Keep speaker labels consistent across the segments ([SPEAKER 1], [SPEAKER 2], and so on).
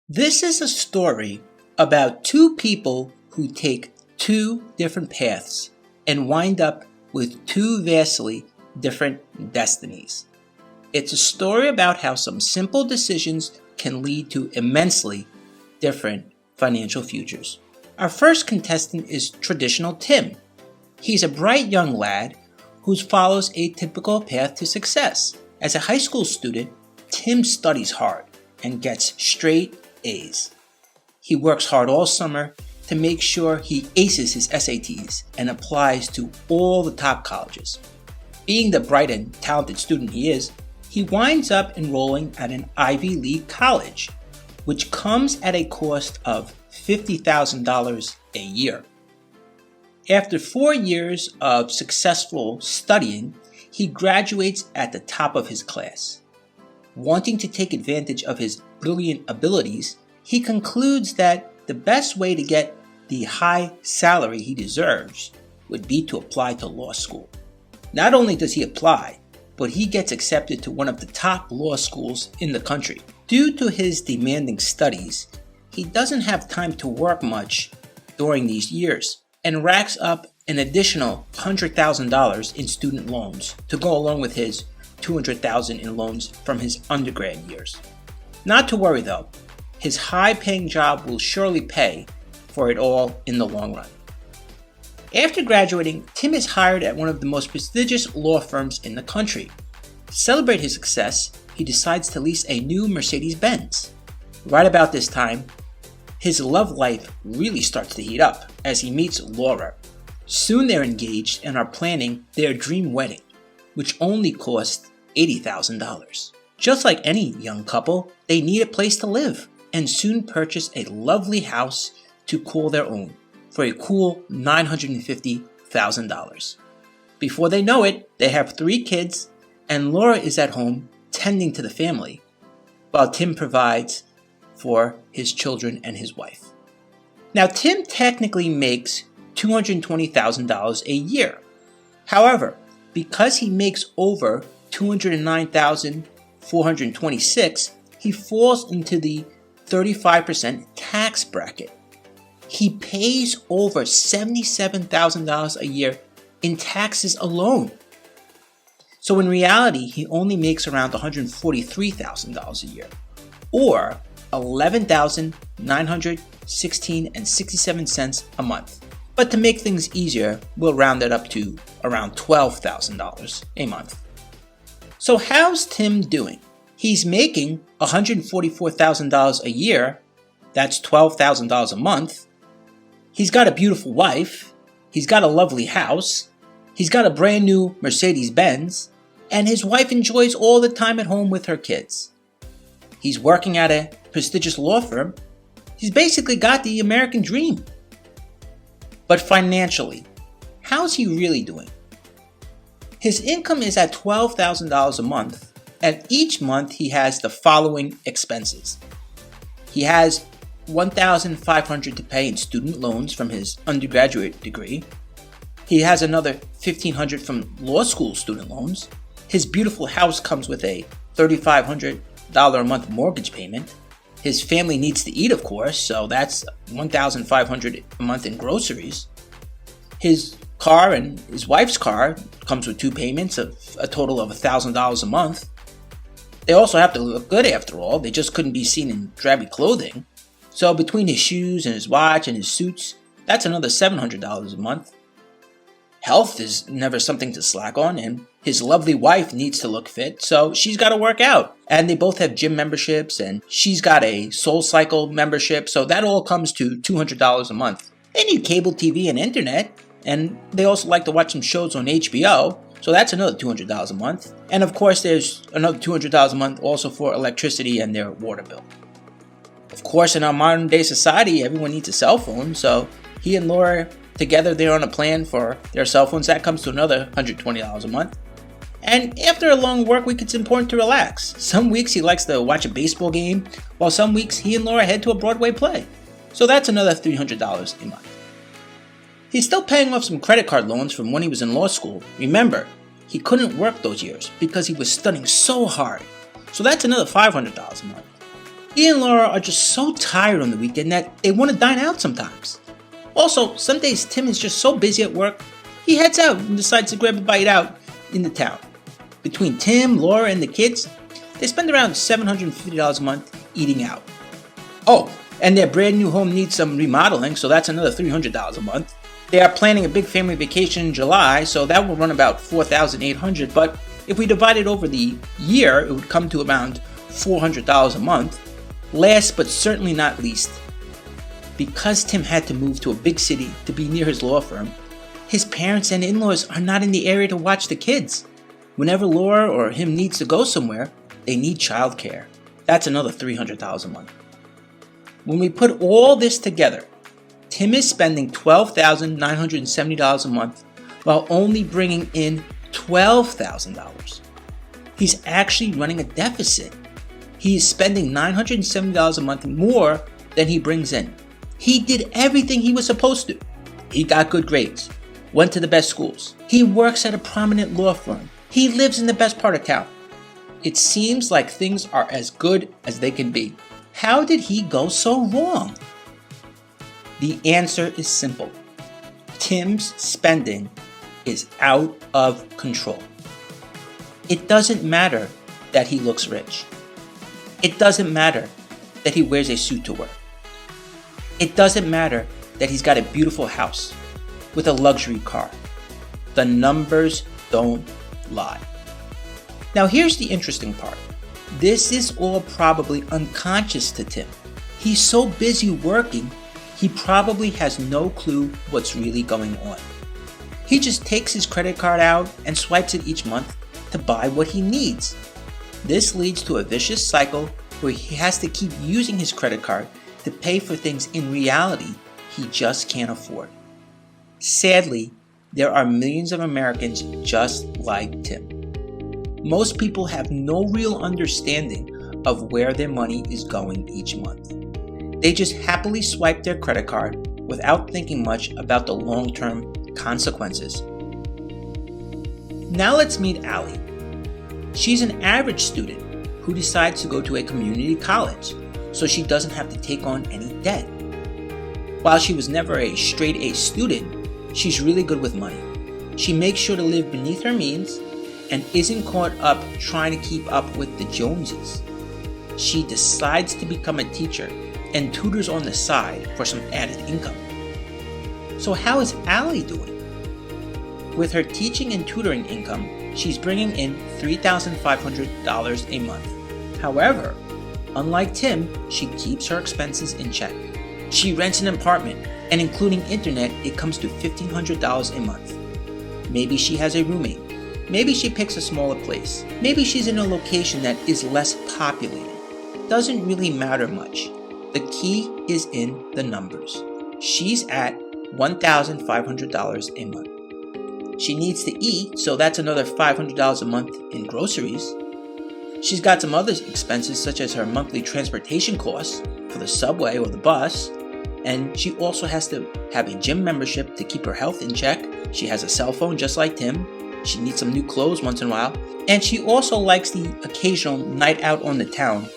[SPEAKER 1] This is a story about two people who take two different paths and wind up with two vastly different destinies. It's a story about how some simple decisions can lead to immensely different financial futures. Our first contestant is traditional Tim. He's a bright young lad who follows a typical path to success. As a high school student, Tim studies hard and gets straight A's. He works hard all summer to make sure he aces his SATs and applies to all the top colleges. Being the bright and talented student he is, he winds up enrolling at an Ivy League college, which comes at a cost of $50,000 a year. After 4 years of successful studying, he graduates at the top of his class. Wanting to take advantage of his brilliant abilities, he concludes that the best way to get the high salary he deserves would be to apply to law school. Not only does he apply, but he gets accepted to one of the top law schools in the country. Due to his demanding studies, he doesn't have time to work much during these years and racks up an additional $100,000 in student loans to go along with his $200,000 in loans from his undergrad years. Not to worry though, his high-paying job will surely pay for it all in the long run. After graduating, Tim is hired at one of the most prestigious law firms in the country. To celebrate his success, he decides to lease a new Mercedes-Benz. Right about this time, his love life really starts to heat up as he meets Laura. Soon they're engaged and are planning their dream wedding, which only cost $80,000. Just like any young couple, they need a place to live and soon purchase a lovely house to call their own for a cool $950,000. Before they know it, they have 3 kids and Laura is at home tending to the family, while Tim provides for his children and his wife. Now, Tim technically makes $220,000 a year. However, because he makes over $209,426, he falls into the 35% tax bracket. He pays over $77,000 a year in taxes alone. So in reality, he only makes around $143,000 a year, or $11,916.67 a month. But to make things easier, we'll round it up to around $12,000 a month. So how's Tim doing? He's making $144,000 a year. That's $12,000 a month. He's got a beautiful wife. He's got a lovely house. He's got a brand new Mercedes-Benz. And his wife enjoys all the time at home with her kids. He's working at a prestigious law firm. He's basically got the American dream. But financially, how's he really doing? His income is at $12,000 a month, and each month he has the following expenses. He has $1,500 to pay in student loans from his undergraduate degree. He has another $1,500 from law school student loans. His beautiful house comes with a $3,500 a month mortgage payment. His family needs to eat, of course, so that's $1,500 a month in groceries. His car and his wife's car comes with 2 payments of a total of $1,000 a month. They also have to look good after all. They just couldn't be seen in drabby clothing. So between his shoes and his watch and his suits, that's another $700 a month. Health is never something to slack on, and his lovely wife needs to look fit, so she's got to work out. And they both have gym memberships, and she's got a SoulCycle membership, so that all comes to $200 a month. They need cable TV and internet, and they also like to watch some shows on HBO, so that's another $200 a month. And of course, there's another $200 a month also for electricity and their water bill. Of course, in our modern day society, everyone needs a cell phone, so he and Laura together, they're on a plan for their cell phones. That comes to another $120 a month. And after a long work week, it's important to relax. Some weeks he likes to watch a baseball game, while some weeks he and Laura head to a Broadway play. So that's another $300 a month. He's still paying off some credit card loans from when he was in law school. Remember, he couldn't work those years because he was studying so hard. So that's another $500 a month. He and Laura are just so tired on the weekend that they want to dine out sometimes. Also, some days Tim is just so busy at work, he heads out and decides to grab a bite out in the town. Between Tim, Laura, and the kids, they spend around $750 a month eating out. Oh, and their brand new home needs some remodeling, so that's another $300 a month. They are planning a big family vacation in July, so that will run about $4,800, but if we divide it over the year, it would come to around $400 a month. Last but certainly not least, because Tim had to move to a big city to be near his law firm, his parents and in-laws are not in the area to watch the kids. Whenever Laura or him needs to go somewhere, they need childcare. That's another $300 a month. When we put all this together, Tim is spending $12,970 a month while only bringing in $12,000. He's actually running a deficit. He is spending $970 a month more than he brings in. He did everything he was supposed to. He got good grades, went to the best schools. He works at a prominent law firm. He lives in the best part of town. It seems like things are as good as they can be. How did he go so wrong? The answer is simple. Tim's spending is out of control. It doesn't matter that he looks rich. It doesn't matter that he wears a suit to work. It doesn't matter that he's got a beautiful house with a luxury car. The numbers don't lie. Now here's the interesting part. This is all probably unconscious to Tim. He's so busy working, he probably has no clue what's really going on. He just takes his credit card out and swipes it each month to buy what he needs. This leads to a vicious cycle where he has to keep using his credit card to pay for things in reality he just can't afford. Sadly, there are millions of Americans just like Tim. Most people have no real understanding of where their money is going each month. They just happily swipe their credit card without thinking much about the long-term consequences. Now let's meet Allie. She's an average student who decides to go to a community college so she doesn't have to take on any debt. While she was never a straight A student, she's really good with money. She makes sure to live beneath her means and isn't caught up trying to keep up with the Joneses. She decides to become a teacher and tutors on the side for some added income. So how is Allie doing? With her teaching and tutoring income, she's bringing in $3,500 a month. However, unlike Tim, she keeps her expenses in check. She rents an apartment, and including internet, it comes to $1,500 a month. Maybe she has a roommate. Maybe she picks a smaller place. Maybe she's in a location that is less populated. Doesn't really matter much. The key is in the numbers. She's at $1,500 a month. She needs to eat, so that's another $500 a month in groceries. She's got some other expenses such as her monthly transportation costs for the subway or the bus, and she also has to have a gym membership to keep her health in check. She has a cell phone just like Tim. She needs some new clothes once in a while, and she also likes the occasional night out on the town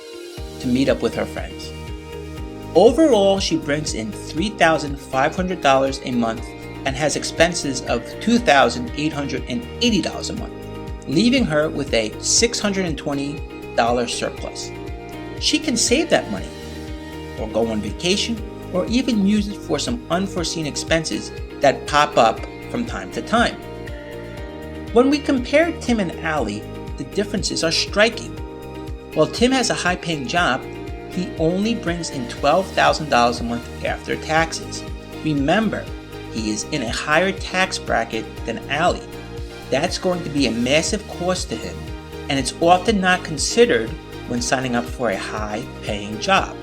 [SPEAKER 1] to meet up with her friends. Overall, she brings in $3,500 a month and has expenses of $2,880 a month, leaving her with a $620 surplus. She can save that money, or go on vacation, or even use it for some unforeseen expenses that pop up from time to time. When we compare Tim and Allie, the differences are striking. While Tim has a high-paying job, he only brings in $12,000 a month after taxes. Remember, he is in a higher tax bracket than Allie. That's going to be a massive cost to him, and it's often not considered when signing up for a high-paying job.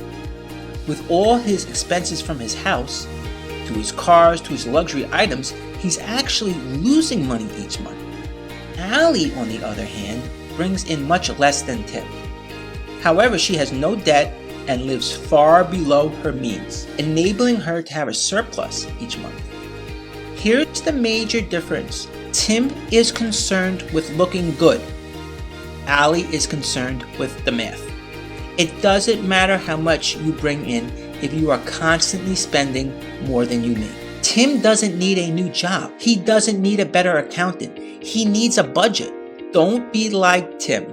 [SPEAKER 1] With all his expenses from his house, to his cars, to his luxury items, he's actually losing money each month. Allie, on the other hand, brings in much less than Tim. However, she has no debt and lives far below her means, enabling her to have a surplus each month. Here's the major difference. Tim is concerned with looking good. Allie is concerned with the math. It doesn't matter how much you bring in if you are constantly spending more than you make. Tim doesn't need a new job. He doesn't need a better accountant. He needs a budget. Don't be like Tim.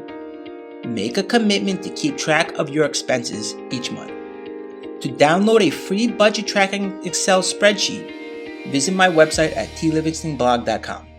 [SPEAKER 1] Make a commitment to keep track of your expenses each month. To download a free budget tracking Excel spreadsheet, visit my website at tlivingstonblog.com.